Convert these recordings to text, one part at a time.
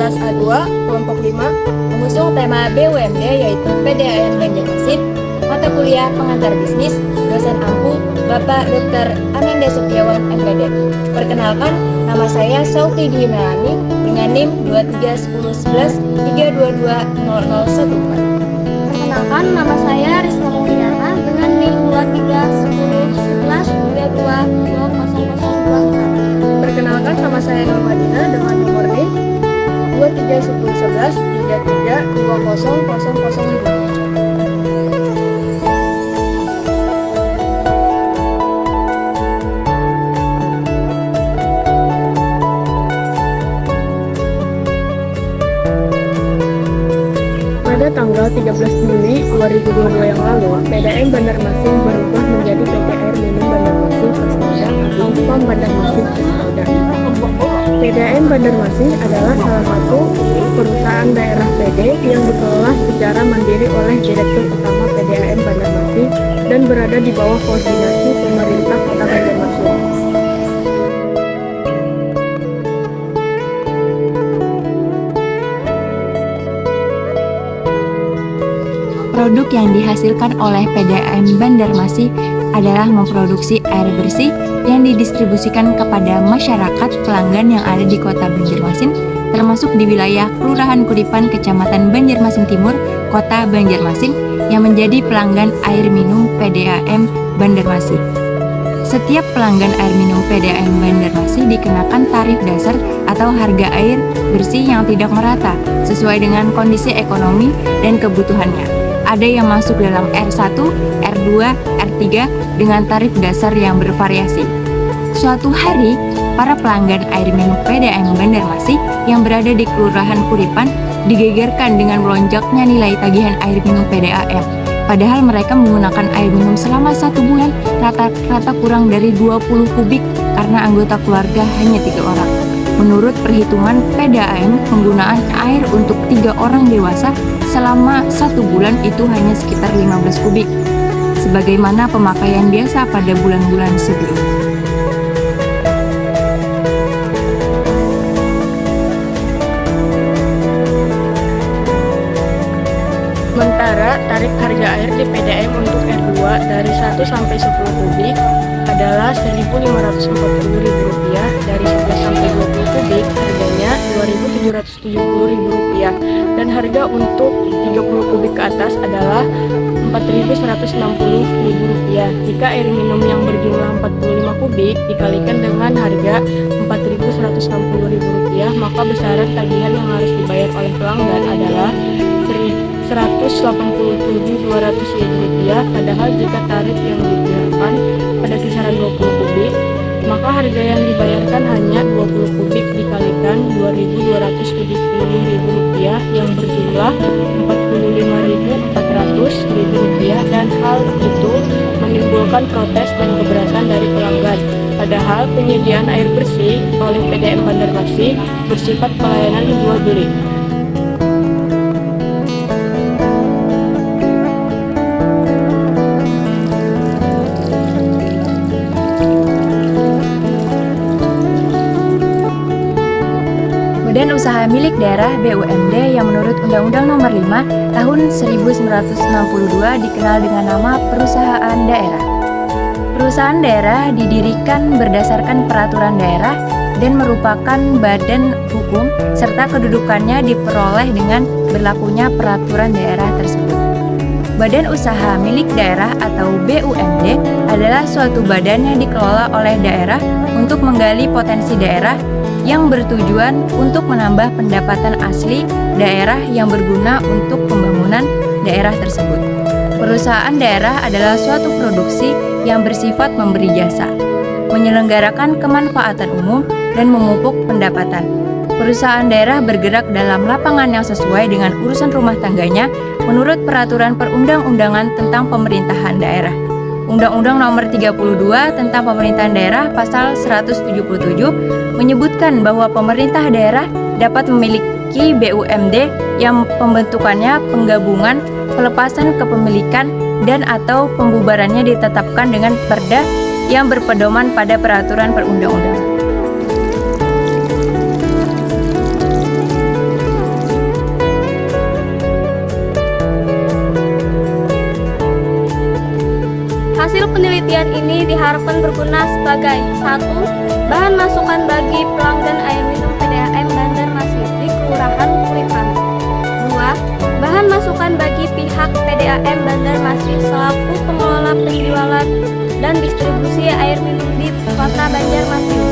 kelas A2, kelompok 5, mengusung tema BUMD yaitu PDAM Banjarmasin, mata kuliah pengantar bisnis, dosen ampu, Bapak Dr. Ananda Setiawan MPD. Perkenalkan, nama saya Saufi Dwi Melani dengan NIM 231011322014. Perkenalkan, nama saya Rizka Mulyana dengan NIM 231011222004. Perkenalkan, nama saya Nur Madina dengan nomor NIM 23101133200005. Pada tanggal 13 Juli 2022 yang lalu, PDAM Banjarmasin berubah menjadi PT Air Minum Banjarmasin Persauda atau PAM Banjarmasin Persauda. PDAM Banjarmasin adalah salah satu perusahaan daerah PD yang dikelola secara mandiri oleh Direktur Utama PDAM Banjarmasin dan berada di bawah koordinasi pemerintah Kota Banjarmasin. Produk yang dihasilkan oleh PDAM Banjarmasin adalah memproduksi air bersih yang didistribusikan kepada masyarakat pelanggan yang ada di Kota Banjarmasin, termasuk di wilayah Kelurahan Kuripan, Kecamatan Banjarmasin Timur, Kota Banjarmasin, yang menjadi pelanggan air minum PDAM Banjarmasin. Setiap pelanggan air minum PDAM Banjarmasin dikenakan tarif dasar atau harga air bersih yang tidak merata sesuai dengan kondisi ekonomi dan kebutuhannya. Ada yang masuk dalam R1, R2, R3 dengan tarif dasar yang bervariasi. Suatu hari, para pelanggan air minum PDAM Banjarmasin yang berada di Kelurahan Kuripan digegerkan dengan melonjaknya nilai tagihan air minum PDAM. Padahal mereka menggunakan air minum selama 1 bulan rata-rata kurang dari 20 kubik karena anggota keluarga hanya 3 orang. Menurut perhitungan PDAM, penggunaan air untuk 3 orang dewasa selama 1 bulan itu hanya sekitar 15 kubik, sebagaimana pemakaian biasa pada bulan-bulan sebelumnya. Sementara tarif harga air di PDAM untuk R2 dari 1 sampai 10 kubik adalah Rp1.540.000, dari 11 sampai 20 kubik harganya Rp2.770.000, dan harga untuk 30 kubik ke atas adalah Rp4.160.000. Jika air minum yang berjumlah 45 kubik dikalikan dengan harga Rp4.160.000, maka besaran tagihan yang harus dibayar oleh pelanggan adalah Rp187.200.000. Padahal jika tarif yang diterapkan pada kisaran 20 kubik, maka harga yang dibayarkan hanya 20 kubik dikalikan Rp2.270.000 yang berjumlah Rp45.400.000, dan hal itu menimbulkan protes dan keberatan dari pelanggan. Padahal penyediaan air bersih oleh PDAM Banjarmasin bersifat pelayanan jual beli. Badan Usaha Milik Daerah BUMD yang menurut Undang-Undang Nomor 5 Tahun 1962 dikenal dengan nama Perusahaan Daerah. Perusahaan daerah didirikan berdasarkan peraturan daerah dan merupakan badan hukum serta kedudukannya diperoleh dengan berlakunya peraturan daerah tersebut. Badan Usaha Milik Daerah atau BUMD adalah suatu badan yang dikelola oleh daerah untuk menggali potensi daerah yang bertujuan untuk menambah pendapatan asli daerah yang berguna untuk pembangunan daerah tersebut. Perusahaan daerah adalah suatu produksi yang bersifat memberi jasa, menyelenggarakan kemanfaatan umum, dan memupuk pendapatan. Perusahaan daerah bergerak dalam lapangan yang sesuai dengan urusan rumah tangganya menurut peraturan perundang-undangan tentang pemerintahan daerah. Undang-Undang Nomor 32 tentang Pemerintahan Daerah Pasal 177 menyebutkan bahwa pemerintah daerah dapat memiliki BUMD yang pembentukannya penggabungan, pelepasan kepemilikan, dan atau pembubarannya ditetapkan dengan perda yang berpedoman pada peraturan perundang-undangan. penelitian ini diharapkan berguna sebagai 1. Bahan masukan bagi pelanggan air minum PDAM Banjarmasin di Kelurahan Kulipan. 2. Bahan masukan bagi pihak PDAM Banjarmasin selaku pengelola penjualan dan distribusi air minum di Kota Banjarmasin.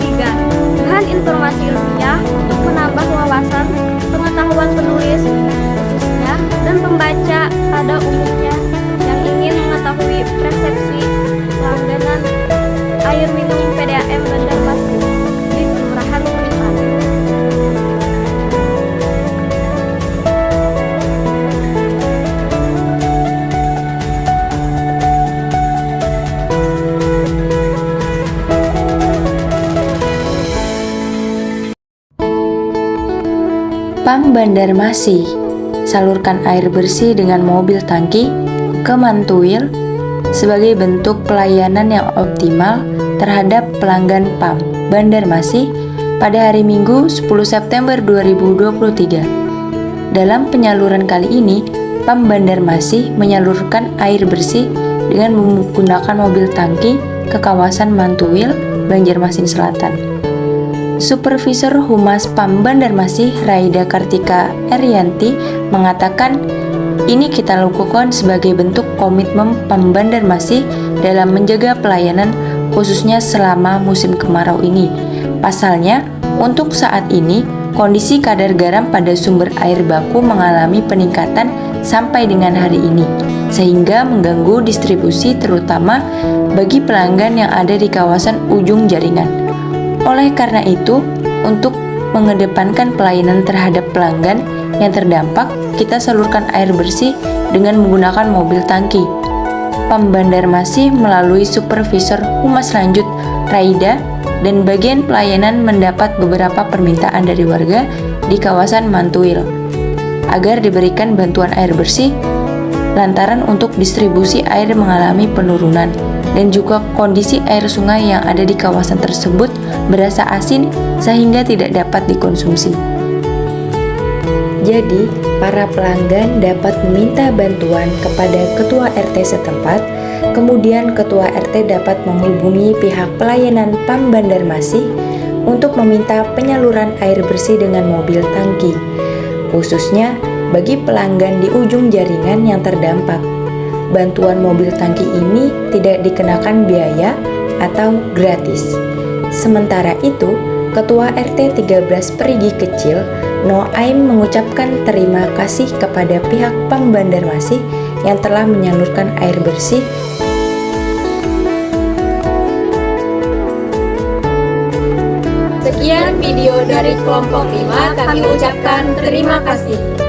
3. Bahan informasi ilmiah untuk menambah wawasan pengetahuan penulis khususnya dan pembaca pada umumnya yang ingin mengetahui persepsi pelangganan air minum PDAM Banjarmasin di Kelurahan Kulipan. PAM Banjarmasin, salurkan air bersih dengan mobil tangki ke Mantuil sebagai bentuk pelayanan yang optimal terhadap pelanggan PAM Banjarmasin pada hari Minggu 10 September 2023. Dalam penyaluran kali ini, PAM Banjarmasin menyalurkan air bersih dengan menggunakan mobil tangki ke kawasan Mantuil, Banjarmasin Selatan. Supervisor Humas PAM Banjarmasin Raida Kartika Erianti mengatakan, ini kita lakukan sebagai bentuk komitmen PAM Banjarmasin dalam menjaga pelayanan khususnya selama musim kemarau ini. Pasalnya, untuk saat ini, kondisi kadar garam pada sumber air baku mengalami peningkatan sampai dengan hari ini, sehingga mengganggu distribusi terutama bagi pelanggan yang ada di kawasan ujung jaringan. Oleh karena itu, untuk mengedepankan pelayanan terhadap pelanggan yang terdampak, kita salurkan air bersih dengan menggunakan mobil tangki. PAM Banjarmasin melalui Supervisor Humas Lanjut Raida dan bagian pelayanan mendapat beberapa permintaan dari warga di kawasan Mantuil agar diberikan bantuan air bersih lantaran untuk distribusi air mengalami penurunan dan juga kondisi air sungai yang ada di kawasan tersebut berasa asin sehingga tidak dapat dikonsumsi. Jadi, para pelanggan dapat meminta bantuan kepada ketua RT setempat, kemudian ketua RT dapat menghubungi pihak pelayanan PAM Banjarmasin untuk meminta penyaluran air bersih dengan mobil tangki, khususnya bagi pelanggan di ujung jaringan yang terdampak. Bantuan mobil tangki ini tidak dikenakan biaya atau gratis. Sementara itu, Ketua RT 13 Perigi Kecil, Noaim mengucapkan terima kasih kepada pihak PAM Banjarmasin yang telah menyalurkan air bersih. Sekian video dari kelompok 5, kami ucapkan terima kasih.